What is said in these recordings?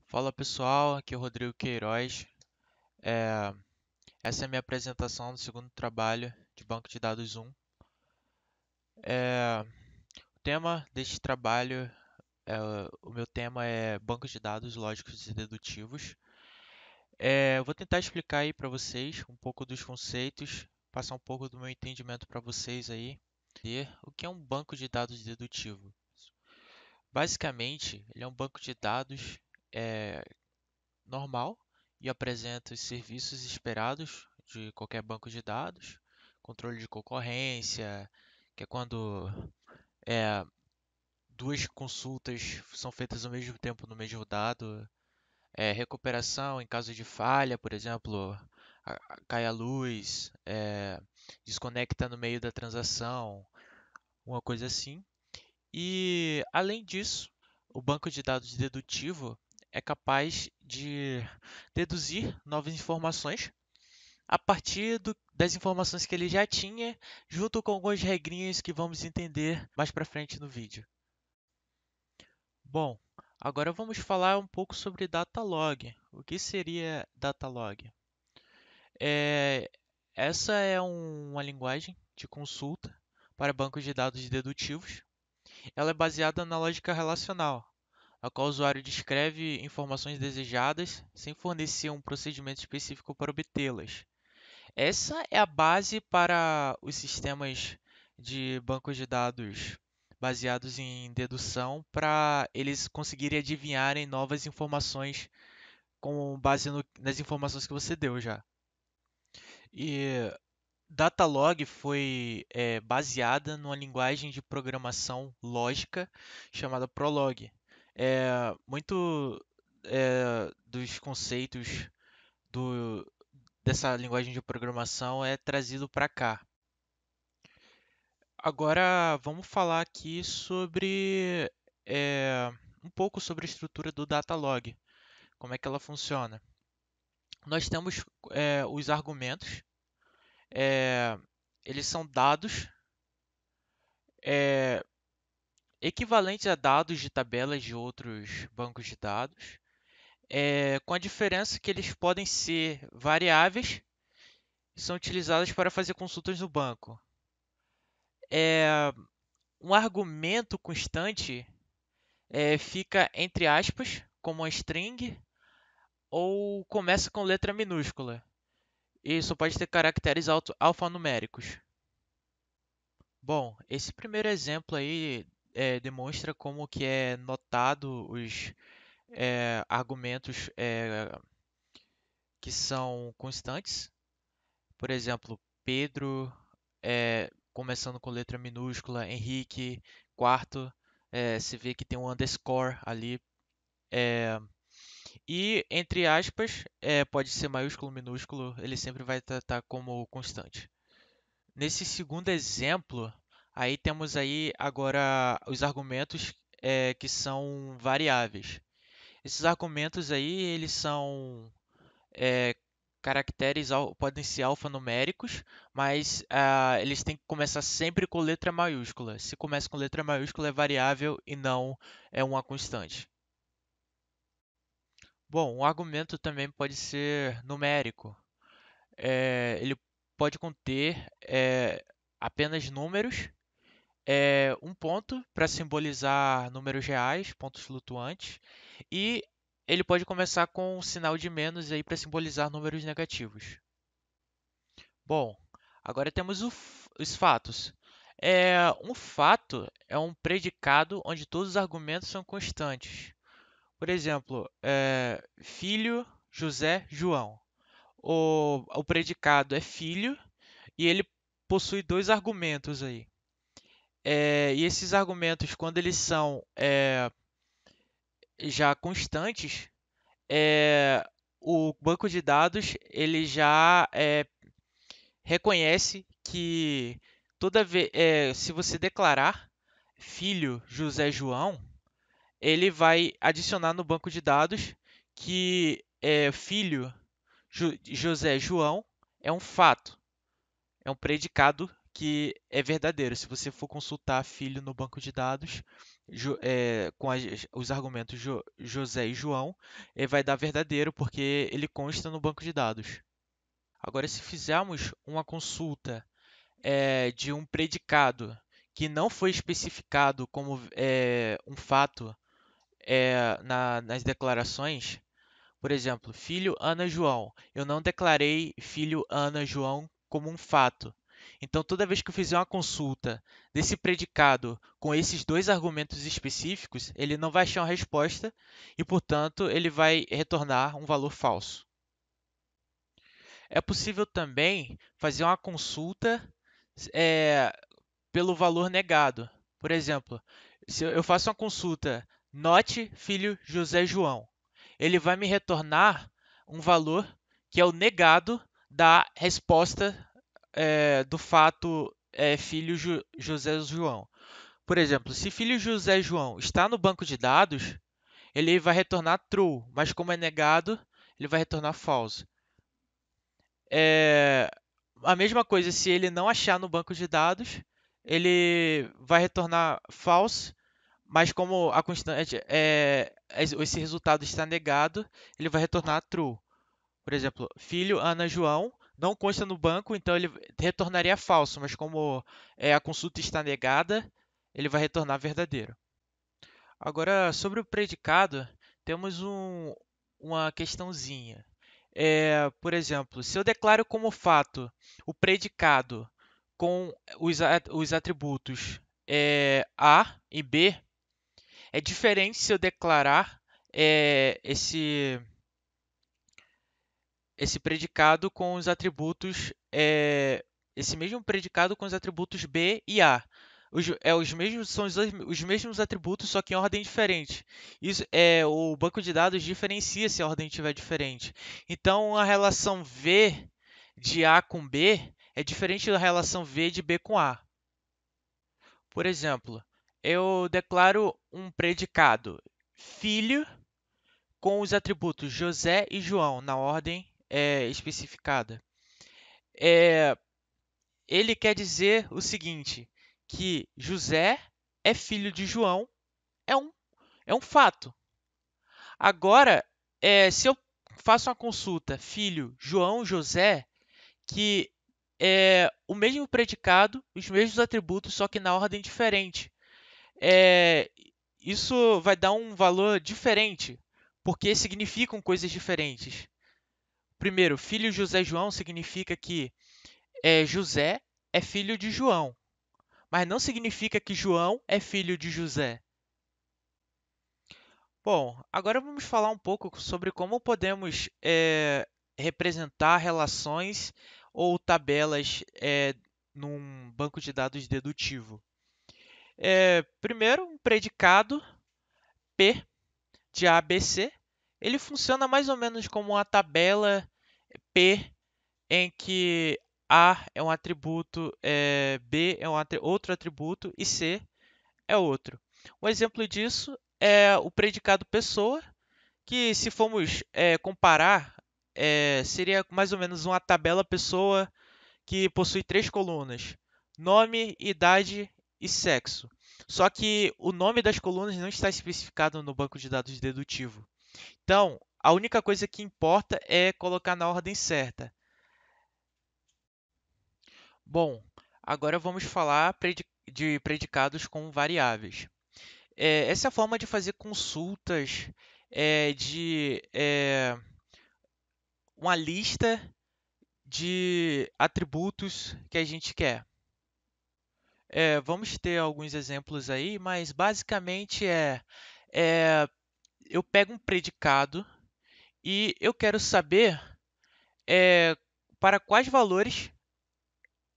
Fala pessoal, aqui é o Rodrigo Queiroz. É, Essa é a minha apresentação do segundo trabalho de banco de dados 1. O tema deste trabalho, é, o meu tema é banco de dados lógicos e dedutivos. Eu vou tentar explicar aí para vocês um pouco dos conceitos, passar um pouco do meu entendimento para vocês aí. E o que é um banco de dados dedutivo? Basicamente, ele é um banco de dados é, normal e apresenta os serviços esperados de qualquer banco de dados, controle de concorrência, que é quando é, duas consultas são feitas ao mesmo tempo no mesmo dado, recuperação em caso de falha, por exemplo, cai a luz, desconecta no meio da transação, uma coisa assim. E, além disso, o banco de dados dedutivo é capaz de deduzir novas informações a partir das informações que ele já tinha, junto com algumas regrinhas que vamos entender mais para frente no vídeo. Bom, agora vamos falar um pouco sobre Datalog. O que seria Datalog? É, Essa é uma linguagem de consulta para bancos de dados dedutivos. Ela é baseada na lógica relacional, a qual o usuário descreve informações desejadas sem fornecer um procedimento específico para obtê-las. Essa é a base para os sistemas de bancos de dados baseados em dedução, para eles conseguirem adivinharem novas informações com base nas informações que você deu já. E Datalog foi baseada numa linguagem de programação lógica chamada Prolog. Muito dos conceitos do, dessa linguagem de programação é trazido para cá. Agora vamos falar aqui sobre um pouco sobre a estrutura do Datalog, como é que ela funciona. Nós temos os argumentos, é, eles são dados é, equivalentes a dados de tabelas de outros bancos de dados, com a diferença que eles podem ser variáveis e são utilizados para fazer consultas no banco. É, um argumento constante fica entre aspas, como uma string, ou começa com letra minúscula. E só pode ter caracteres alfanuméricos. Bom, esse primeiro exemplo aí demonstra como que é notado os argumentos que são constantes. Por exemplo, Pedro, começando com letra minúscula, Henrique, quarto, se vê que tem um underscore ali. É, e, entre aspas, pode ser maiúsculo, minúsculo, ele sempre vai tratar como constante. Nesse segundo exemplo, aí temos aí agora os argumentos que são variáveis. Esses argumentos aí, eles são é, caracteres, podem ser alfanuméricos, mas eles têm que começar sempre com letra maiúscula. Se começa com letra maiúscula, é variável e não é uma constante. Bom, um argumento também pode ser numérico. Ele pode conter apenas números, um ponto para simbolizar números reais, pontos flutuantes, e ele pode começar com um sinal de menos aí para simbolizar números negativos. Bom, agora temos os fatos. Um fato é um predicado onde todos os argumentos são constantes. Por exemplo, filho, José, João. O predicado é filho e ele possui dois argumentos aí. E esses argumentos, quando eles são já constantes, o banco de dados ele já reconhece que se você declarar filho José João, ele vai adicionar no banco de dados que filho José João é um fato, é um predicado que é verdadeiro. Se você for consultar filho no banco de dados, com os argumentos José e João, ele vai dar verdadeiro porque ele consta no banco de dados. Agora, se fizermos uma consulta de um predicado que não foi especificado como um fato nas declarações, por exemplo, filho Ana João. Eu não declarei filho Ana João como um fato. Então, toda vez que eu fizer uma consulta desse predicado com esses dois argumentos específicos, ele não vai achar uma resposta e, portanto, ele vai retornar um valor falso. É possível também fazer uma consulta é, pelo valor negado. Por exemplo, se eu faço uma consulta note filho José João, ele vai me retornar um valor que é o negado da resposta do fato filho José João. Por exemplo, se filho José João está no banco de dados, ele vai retornar true, mas como é negado, ele vai retornar false. A mesma coisa, se ele não achar no banco de dados, ele vai retornar false, mas como a constante esse resultado está negado, ele vai retornar true. Por exemplo, filho Ana João não consta no banco, então ele retornaria falso, mas como a consulta está negada, ele vai retornar verdadeiro. Agora, sobre o predicado, temos uma questãozinha. Por exemplo, se eu declaro como fato o predicado com os atributos A e B, é diferente se eu declarar esse predicado com os atributos, esse mesmo predicado com os atributos B e A. Os mesmos, são os mesmos atributos, só que em ordem diferente. O banco de dados diferencia se a ordem estiver diferente. Então, a relação V de A com B é diferente da relação V de B com A. Por exemplo, eu declaro um predicado filho com os atributos José e João na ordem especificada. Ele quer dizer o seguinte, que José é filho de João, é um, é um fato. Agora, se eu faço uma consulta filho João José, que é o mesmo predicado, os mesmos atributos, só que na ordem diferente. Isso vai dar um valor diferente, porque significam coisas diferentes. Primeiro, filho José João significa que José é filho de João, mas não significa que João é filho de José. Bom, agora vamos falar um pouco sobre como podemos representar relações ou tabelas num banco de dados dedutivo. Primeiro, um predicado P de A, B, C, ele funciona mais ou menos como uma tabela P em que A é um atributo, B é outro atributo e C é outro. Um exemplo disso é o predicado pessoa, que se formos comparar, seria mais ou menos uma tabela pessoa que possui três colunas: nome, idade e sexo. Só que o nome das colunas não está especificado no banco de dados dedutivo. Então, a única coisa que importa é colocar na ordem certa. Bom, agora vamos falar de predicados com variáveis. Essa é a forma de fazer consultas de uma lista de atributos que a gente quer. Vamos ter alguns exemplos aí, mas basicamente eu pego um predicado e eu quero saber para quais valores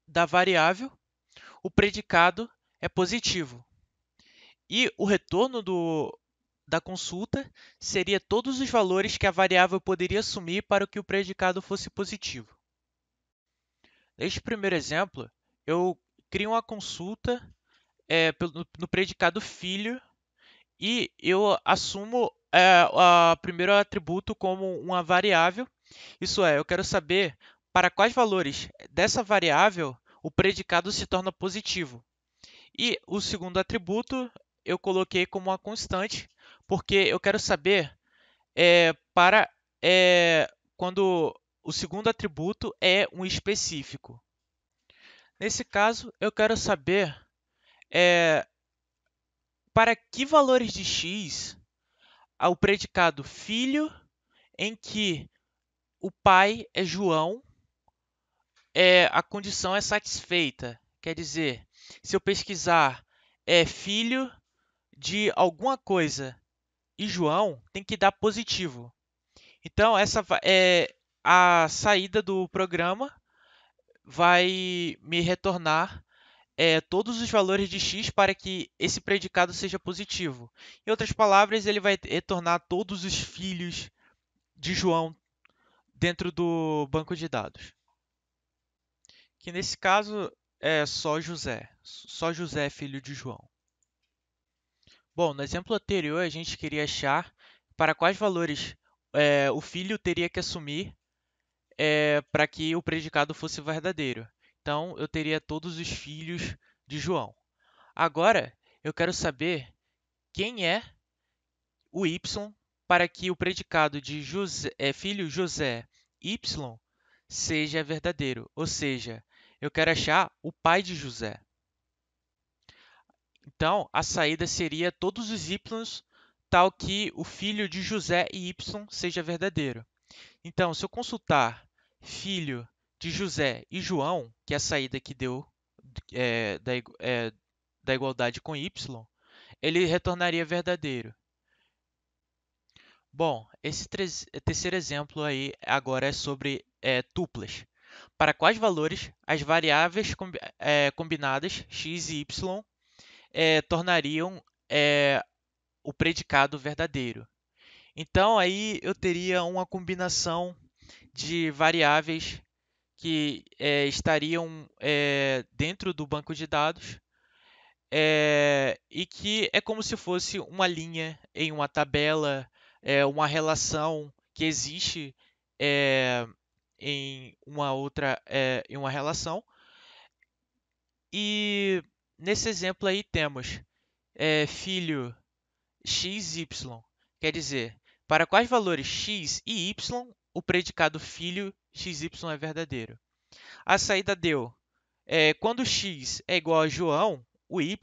da variável o predicado é positivo. E o retorno da consulta seria todos os valores que a variável poderia assumir para que o predicado fosse positivo. Neste primeiro exemplo, eu crio uma consulta no predicado filho e eu assumo o primeiro atributo como uma variável. Isso é, eu quero saber para quais valores dessa variável o predicado se torna positivo. E o segundo atributo eu coloquei como uma constante, porque eu quero saber para quando o segundo atributo é um específico. Nesse caso, eu quero saber é, para que valores de x o predicado filho, em que o pai é João, a condição é satisfeita. Quer dizer, se eu pesquisar filho de alguma coisa e João, tem que dar positivo. Então, essa é a saída do programa, vai me retornar todos os valores de x para que esse predicado seja positivo. Em outras palavras, ele vai retornar todos os filhos de João dentro do banco de dados. Que nesse caso é só José é filho de João. Bom, no exemplo anterior a gente queria achar para quais valores o filho teria que assumir para que o predicado fosse verdadeiro. Então, eu teria todos os filhos de João. Agora, eu quero saber quem é o y para que o predicado de José, filho José y seja verdadeiro. Ou seja, eu quero achar o pai de José. Então, a saída seria todos os y tal que o filho de José e y seja verdadeiro. Então, se eu consultar filho de José e João, que é a saída que deu da igualdade com y, ele retornaria verdadeiro. Bom, esse terceiro exemplo aí agora é sobre tuplas. Para quais valores as variáveis combinadas x e y tornariam o predicado verdadeiro? Então, aí eu teria uma combinação de variáveis que estariam dentro do banco de dados e que é como se fosse uma linha em uma tabela, uma relação que existe em uma outra, em uma relação. E nesse exemplo aí temos filho x, y, quer dizer, para quais valores x e y o predicado filho xy é verdadeiro. A saída deu, quando x é igual a João, o y,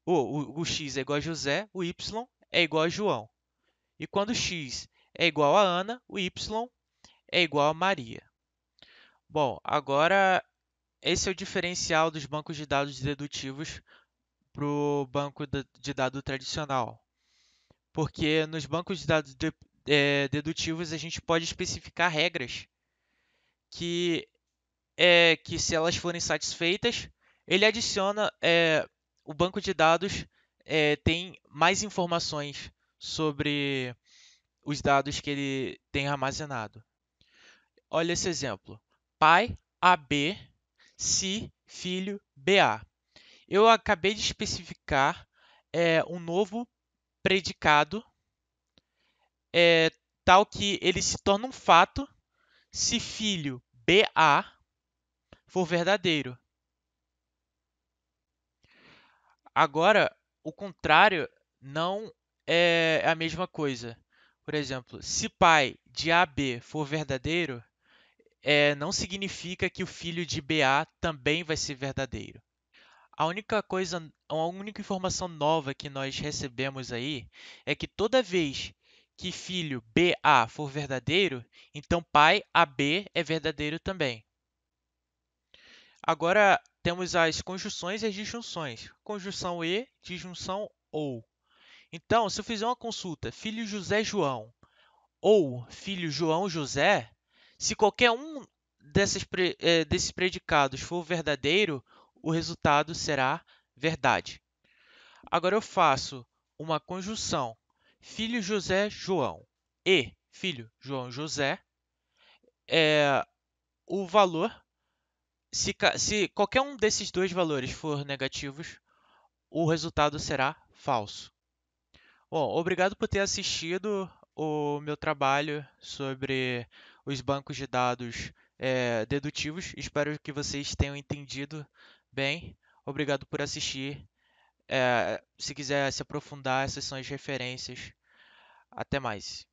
o x é igual a José, o y é igual a João. E quando x é igual a Ana, o y é igual a Maria. Bom, agora esse é o diferencial dos bancos de dados dedutivos para o banco de dados tradicional. Porque nos bancos de dados dedutivos a gente pode especificar regras que, que se elas forem satisfeitas, ele adiciona o banco de dados tem mais informações sobre os dados que ele tem armazenado. Olha esse exemplo. Pai AB, se filho BA. Eu acabei de especificar um novo predicado tal que ele se torna um fato se filho BA for verdadeiro. Agora, o contrário não é a mesma coisa. Por exemplo, se pai de AB for verdadeiro, não significa que o filho de BA também vai ser verdadeiro. A única informação nova que nós recebemos aí é que toda vez que filho BA for verdadeiro, então pai AB é verdadeiro também. Agora temos as conjunções e as disjunções. Conjunção e, disjunção ou. Então, se eu fizer uma consulta filho José João ou filho João José, se qualquer um desses predicados for verdadeiro, o resultado será verdade. Agora eu faço uma conjunção filho José João e filho João José, o valor, se qualquer um desses dois valores for negativos, o resultado será falso. Bom, obrigado por ter assistido o meu trabalho sobre os bancos de dados dedutivos. Espero que vocês tenham entendido bem. Obrigado por assistir. Se quiser se aprofundar, essas são as referências. Até mais.